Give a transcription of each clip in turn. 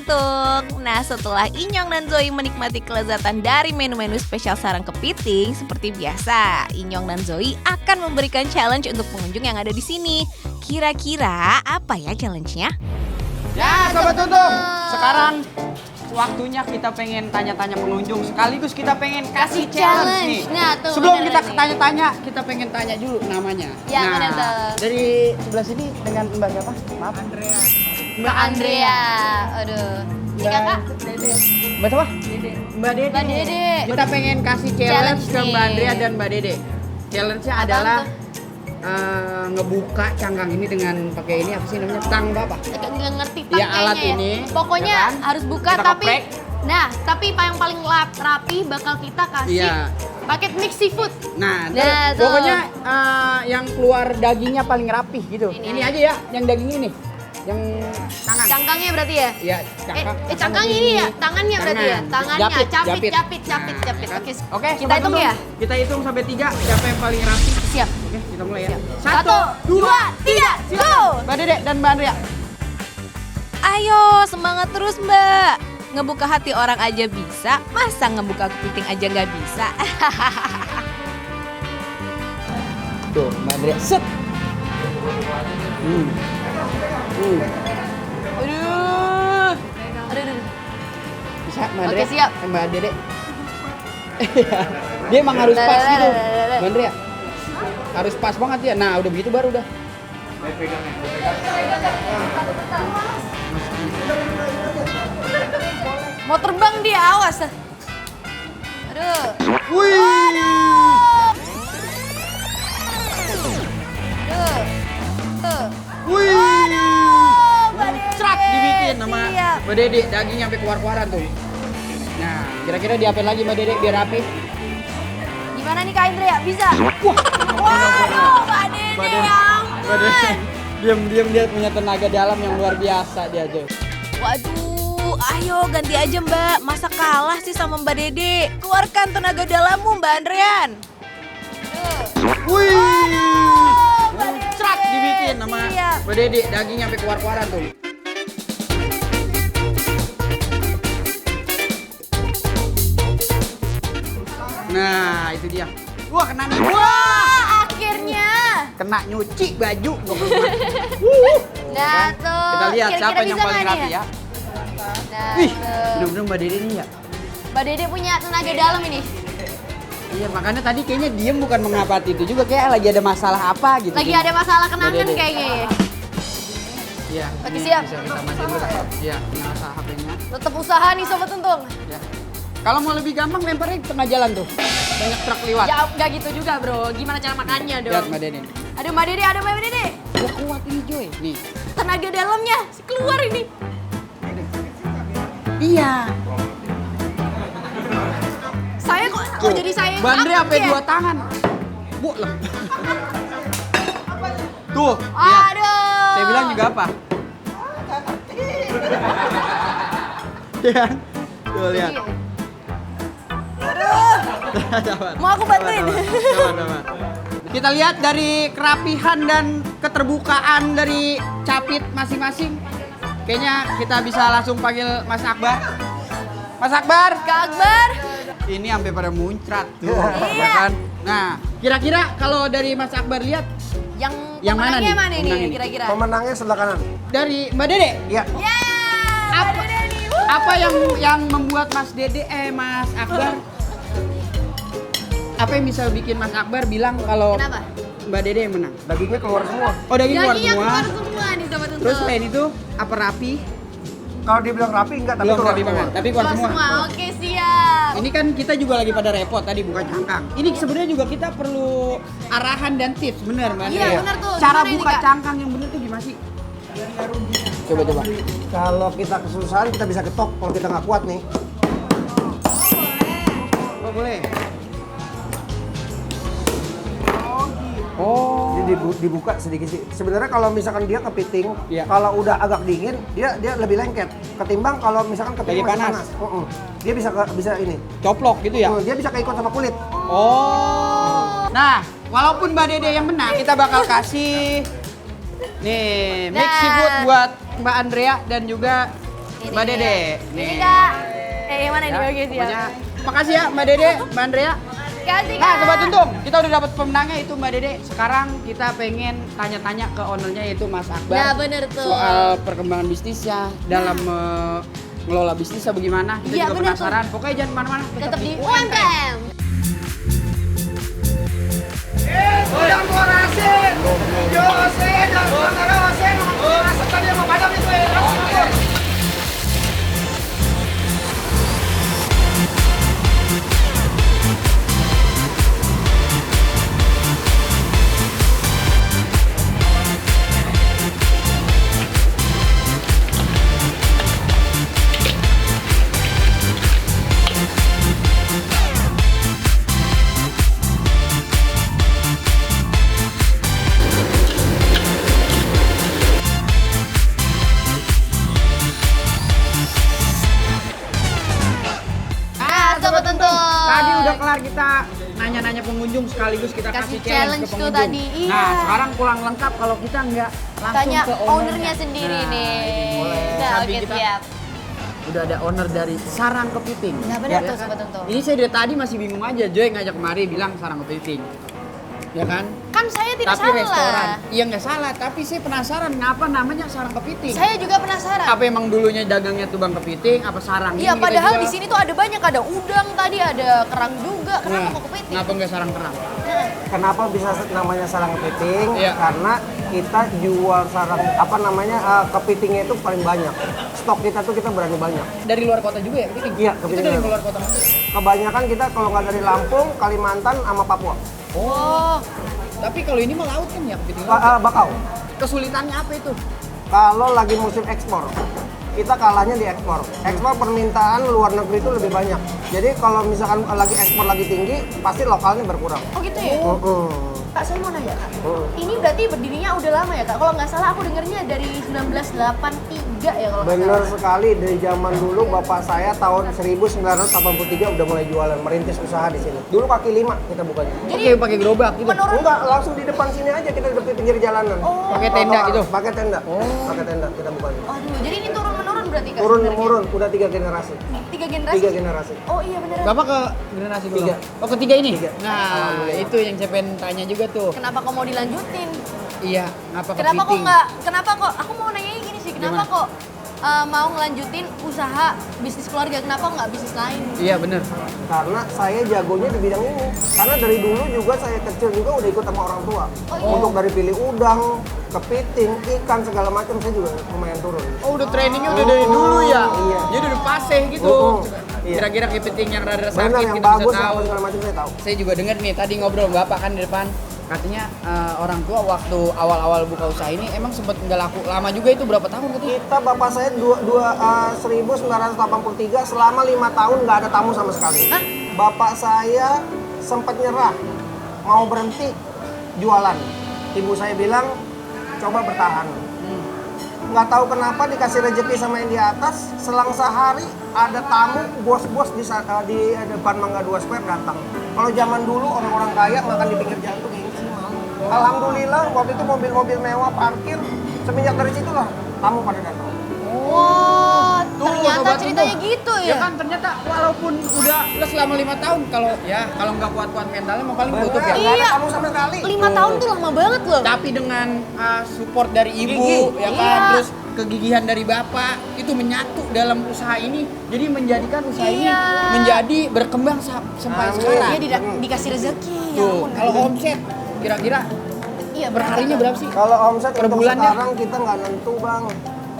Tuntung. Nah, setelah Inyong dan Zoe menikmati kelezatan dari menu-menu spesial sarang kepiting, seperti biasa, Inyong dan Zoe akan memberikan challenge untuk pengunjung yang ada di sini. Kira-kira apa ya challenge-nya? Ya, Sobat Tuntung, sekarang waktunya kita pengen tanya-tanya pengunjung, sekaligus kita pengen kasih challenge nih. Nah, tuh, sebelum bener kita nih. tanya-tanya, kita pengen tanya dulu namanya. Ya, bener tuh. Dari sebelah sini dengan Mbak siapa? Maaf. Mbak Andrea. Aduh. Ini kakak? Mbak siapa? Mbak Dede. Mbak Dede. Kita pengen kasih challenge Challenge ke Mbak nih. Andrea dan Mbak Dede. Challenge-nya Apaan adalah tuh? ngebuka cangkang ini dengan pakai ini apa sih namanya? Tang apa? Nggak ngerti Ya, tangkainya alat ini, Pokoknya ya kan? harus buka Kita tapi keprek. nah, tapi yang paling rapi bakal kita kasih Iya. paket mix seafood. Nah, Nah, tuh. pokoknya yang keluar dagingnya paling rapih gitu. Ini. Ini aja ya, yang daging ini, yang tangan. Cangkangnya berarti ya? Ya, Cangkang ini ya, tangannya berarti ya? Tangannya, capit. Nah, Oke, Oke, kita Sobat hitung Tuntung, ya? Kita hitung sampai 3, siapa yang paling rapi. Siap. Oke, kita mulai ya. Satu, dua, tiga, go! Mbak Dede dan Mbak Andrea. Ayo, semangat terus Mbak. Ngebuka hati orang aja bisa, masa ngebuka kepiting aja nggak bisa? Tuh, Mbak Andrea. Set. Aduh. Bisa, Mbak Oke, Andrea. siap. Mbak Dede. Dia emang harus pas gitu. Mbak Andrea. Harus pas banget ya. Nah, udah begitu baru udah. Mau terbang dia, awas. Aduh. Wih. Tuh. Tuh. Wih. Mbak Dede. Cerat dibikin sama Siap. Mbak Dede, daging sampai keluar-keluaran tuh. Nah, kira-kira diapain lagi Mbak Dede biar rapi? Gimana nih Kak Indra? Bisa? Wah. Waduh, Mbak Dede, Mbak Dede. ya Mbak Dede. ampun. Diam-diam dia punya tenaga dalam yang luar biasa dia tuh. Waduh, ayo ganti aja Mbak. Masa kalah sih sama Mbak Dede? Keluarkan tenaga dalammu Mbak Andrean. Wih. Mbak Dede. Cerat dibikin sama Siap. Mbak Dede, daging sampai keluar-keluaran tuh. Nah, itu dia. Wah, kena nih. Wah, akhirnya. Kena nyuci baju. Nah, tuh. Kita lihat Kira-kira siapa yang bisa paling nggak rapi nih ya. Nah, Wih, tuh. bener-bener Mbak Dede nih ya. Mbak Dede punya tenaga dalam ini. Iya, makanya tadi kayaknya diem bukan mengapati itu juga, kayak lagi ada masalah apa gitu. Lagi ada masalah kenangan Mbak Dede. kayaknya ya. Iya. Oke, ini siap. Bisa kita matiin dulu. Iya, nyala HP-nya. Tetap usaha nih Sobat Tuntung. Ya. Kalau mau lebih gampang lemparnya di tengah jalan tuh. Banyak truk lewat. Ya nggak gitu juga bro. Gimana cara makannya Lihat dong? Mbak Dede. Aduh Mbak Dede, aduh Mbak Dede. Udah kuat ini Joy. Nih. Tenaga dalamnya keluar ini. Iya. Saya kok oh, jadi saya yang Bandre takut sampai ya? 2 tangan. Bu lah. Tuh, lihat. Aduh. Saya bilang juga apa? Iya. Tuh lihat. Iya. Aduh. Sabar. Mau aku bantuin? Sabar. Kita lihat dari kerapihan dan keterbukaan dari capit masing-masing. Kayaknya kita bisa langsung panggil Mas Akbar. Mas Akbar. Kak Akbar. Ini sampai pada muncrat tuh, Iya. ya kan? Nah, kira-kira kalau dari Mas Akbar lihat Yang mana nih? mana Pemenang ini ini. kira-kira? Pemenangnya sebelah kanan. dari Mbak Dede, Iya. Ya. Apa- Mbak Dede nih. Wuh. apa yang membuat Mas Akbar apa yang bisa bikin Mas Akbar bilang kalau Kenapa? Mbak Dede yang menang? Dagingnya keluar semua. Oh, daging keluar Dagingnya semua. keluar semua nih Sobat Tuntung. Terus selain itu apa rapi? Kalau dibilang rapi enggak, tapi Belum keluar rapi semua. banget, tapi keluar Keluar semua. semua. Oke, siap. Ini kan kita juga lagi pada repot tadi buka cangkang. Ini sebenarnya juga kita perlu arahan dan tips, bener Mbak? Iya, bener tuh. Cara Gimana ini, buka Kak? cangkang yang bener tuh gimana sih? Coba. Kalau kita kesusahan, kita bisa ketok. Kalau kita nggak kuat nih. Oh, boleh. Oh. Jadi dibuka sedikit sih. Sebenarnya kalau misalkan dia kepiting, Iya. kalau udah agak dingin, dia lebih lengket. Ketimbang kalau misalkan kepiting Lagi masih panas. panas. Dia bisa ini. Coplok gitu ya? Dia bisa keikut sama kulit. Oh. Nah, walaupun Mbak Dede yang menang, kita bakal kasih nih mix Nah. seafood buat Mbak Andrea dan juga Mbak Dede. Ini Kak. Yang mana nih? Ya, Oke, siap. pokoknya makasih ya Mbak Dede, Mbak Andrea. Kasih Kak. Nah, Sobat Untung, kita udah dapat pemenangnya itu Mbak Dede. Sekarang kita pengen tanya-tanya ke ownernya yaitu Mas Akbar. Nah, bener tuh. Soal perkembangan bisnisnya, dalam ngelola bisnisnya bagaimana. Kita Iya, juga bener penasaran. Pokoknya jangan kemana-mana. Tetap di UMKM. Sedang korasi, Jose, dan korasi, masakan yang mau padam itu ya. Sobat Untung. Tadi udah kelar kita nanya-nanya pengunjung sekaligus kita Kasih kasih challenge ke tuh pengunjung. tadi, iya. Nah, sekarang pulang lengkap kalau kita nggak langsung Tanya ke ownernya sendiri Nah, nih. boleh. Nah, Sambil oke kita siap. udah ada owner dari Sarang Kepiting. Nah, benar Ya tuh, kan? Sobat Untung. Ini saya dari tadi masih bingung aja, Joy ngajak kemari bilang Sarang Kepiting. Ya kan? Kan saya tidak Tapi salah. restoran. Iya nggak salah, tapi saya penasaran ngapa namanya Sarang Kepiting. Saya juga penasaran. Apa emang dulunya dagangnya tuh Bang Kepiting, apa sarang? Iya, Ini kita padahal jual. di sini tuh ada banyak, ada udang tadi, ada kerang juga. Kenapa Nah, kok kepiting? Kenapa nggak sarang kerang? Nah, Kenapa bisa namanya sarang kepiting? Iya. Karena kita jual sarang kepitingnya itu paling banyak. Stok kita tuh kita berani banyak. Dari luar kota juga ya kepiting? Iya, Itu kepiting dari dari luar kota mana? Kebanyakan kita kalau nggak dari Lampung, Kalimantan, sama Papua. oh, Tapi kalau ini mah laut kan ya kepiting laut. Bakau. Kesulitannya apa itu? Kalau lagi musim ekspor, kita kalahnya di ekspor. Ekspor permintaan luar negeri itu lebih banyak. Jadi kalau misalkan lagi ekspor lagi tinggi, pasti lokalnya berkurang. oh gitu ya? Kak, saya mau nanya Kak. Ini berarti berdirinya udah lama ya Kak? Kalau nggak salah aku dengernya dari 1983 ya kalau nggak Bener salah. sekali, dari zaman dulu bapak saya tahun 1983 udah mulai jualan, merintis usaha di sini. Dulu kaki lima kita bukanya. Jadi Oke, pakai gerobak gitu. menurun. Enggak, langsung di depan sini aja kita di pinggir jalanan. Oh. Pakai tenda gitu. Pakai tenda. Pakai tenda kita bukanya. Aduh, jadi ini turun-menurun berarti Kak? Turun sebenarnya? temurun, udah 3 generasi. 3 generasi? 3 generasi. Oh iya beneran. Bapak ke generasi dulu? Tiga. Oh, ketiga ini? Tiga. Nah, Alhamdulillah. itu yang saya pengen tanya juga tuh. Kenapa kok mau dilanjutin? Iya, ngapa Kenapa kok kepiting? nggak? Kenapa kok? Aku mau nanya gini sih. Kenapa Gimana? kok mau ngelanjutin usaha bisnis keluarga? Kenapa nggak bisnis lain? Iya, bener. Karena saya jagonya di bidang ini. Karena dari dulu juga saya kecil juga udah ikut sama orang tua. Oh, iya? Untuk dari pilih udang, kepiting, ikan segala macam saya juga lumayan turun. Oh, udah trainingnya udah dari dulu ya? Iya. Jadi udah fasih gitu. Iya. Kira-kira kepiting yang rada Benar sakit yang kita bagus bisa tahu. apa segala macam saya tahu. Saya juga denger nih tadi ngobrol Bapak kan di depan. Katanya orang tua waktu awal-awal buka usaha ini emang sempat nggak laku lama juga itu berapa tahun katanya? Kita bapak saya 1983 selama 5 tahun nggak ada tamu sama sekali. Hah? Bapak saya sempat nyerah, mau berhenti jualan. Ibu saya bilang coba bertahan. Nggak tahu kenapa dikasih rezeki sama yang di atas, selang sehari ada tamu bos-bos di depan Mangga 2 Square datang. Kalau zaman dulu orang-orang kaya makan di pinggir jalan tuh gini sih mau. Alhamdulillah waktu itu mobil-mobil mewah parkir, semenjak dari situlah tamu pada datang. Wah, Tuh, ternyata Sobat ceritanya Untung. gitu Ya ya? kan ternyata walaupun udah selama 5 tahun kalau nggak kuat-kuat mentalnya mau paling tutup ya. Nggak ada Iya. tamu sama sekali. 5 tahun tuh lama banget loh. Tapi dengan support dari ibu Gigi. ya kan, Iya. terus kegigihan dari bapak itu menyatu dalam usaha ini, jadi menjadikan usaha ini Iya. menjadi berkembang sampai Amin. sekarang. Iya, dikasih rezeki ya Tuh, ampun. kalau omset kira-kira Iya, perharinya berapa sih? Kalau omset Per untuk bulannya? sekarang kita nggak nentu bang,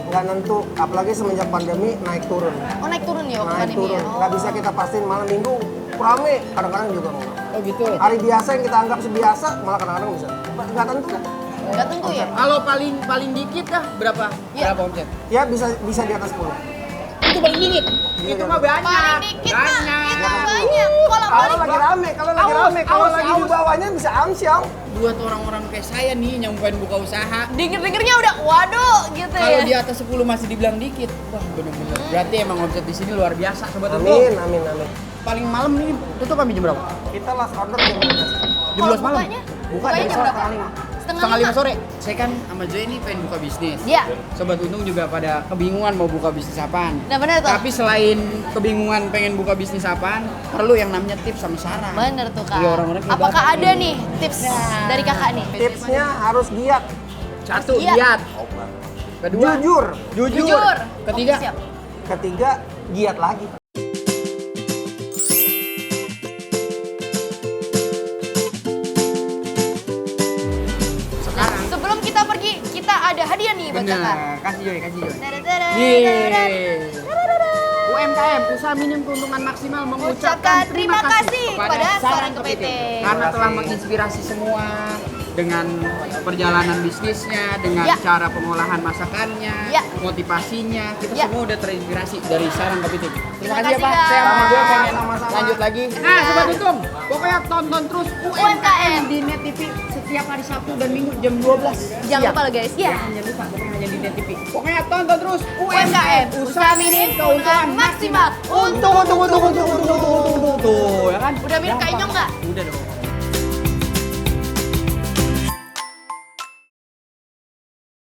nggak nentu. Apalagi semenjak pandemi naik turun, Oh, naik turun ya waktu naik pandemi turun. ya? Nggak bisa kita pastiin malam minggu rame, kadang-kadang juga enggak. Oh gitu. Hari biasa yang kita anggap sebiasa malah kadang-kadang bisa. Nggak tentu kan? Nggak tentu ya? Kalau paling dikit dah berapa? Iya. Berapa omset? Ya bisa di atas 10. Itu paling dikit. Iya, Itu iya. mah banyak. Paling dikit mah, banyak. itu banyak. Kalau Kalau paling lagi rame, kalau lagi Awas, rame, kalau awas, lagi di awas. bawahnya bisa amsyong. Buat orang-orang kayak saya nih yang pengen buka usaha, denger-dengernya udah waduh gitu kalau ya? di atas 10 masih dibilang dikit, wah bener-bener. Berarti emang omset di sini luar biasa, sobat Untung. Amin, amin, amin. Paling malam nih tutup jam berapa? Kita last order jam 12. Jam 12 malam. Bukanya? Buka Bukanya dari jam sore berapa? setengah 5. setengah 5 sore. Saya kan sama Joy ini pengen buka bisnis. Iya. Sobat Untung juga pada kebingungan mau buka bisnis apaan. Nah bener tuh. Tapi selain kebingungan pengen buka bisnis apaan, perlu yang namanya tips sama saran. Bener tuh kak. Iya, orang-orang kayak Apakah bapak ada nih. nih tips dari kakak nih? Tipsnya harus giat, Satu, Giat. giat. Kedua, jujur. jujur. Ketiga, Oke, siap. Ketiga, giat lagi. Nah, sebelum kita pergi, kita ada hadiah nih buat kakak. bener. Kasih Joy. Tadadada. Nih. UMKM, usaha minim keuntungan maksimal mengucapkan terima kasih kepada Sarang Kepiting karena telah menginspirasi semua dengan perjalanan bisnisnya, dengan Ya. cara pengolahan masakannya, Ya. motivasinya. Kita Ya. semua udah terinspirasi dari Sarang Kepiting. Terima Terima kasih ya kasih, Pak. Kak. Saya sama gue pengen Sama-sama. lanjut lagi. Nah, Sobat Untung, pokoknya tonton terus UMKM di Net TV setiap hari Sabtu dan Minggu jam 12. Jangan siang. lupa loh guys. Ya. Jangan lupa, pokoknya hanya di Net TV. Pokoknya tonton terus UMKM, usaha minim keuntungan maksimal. Untung, ya kan? Udah minum Kak Inyong nggak? Udah dong.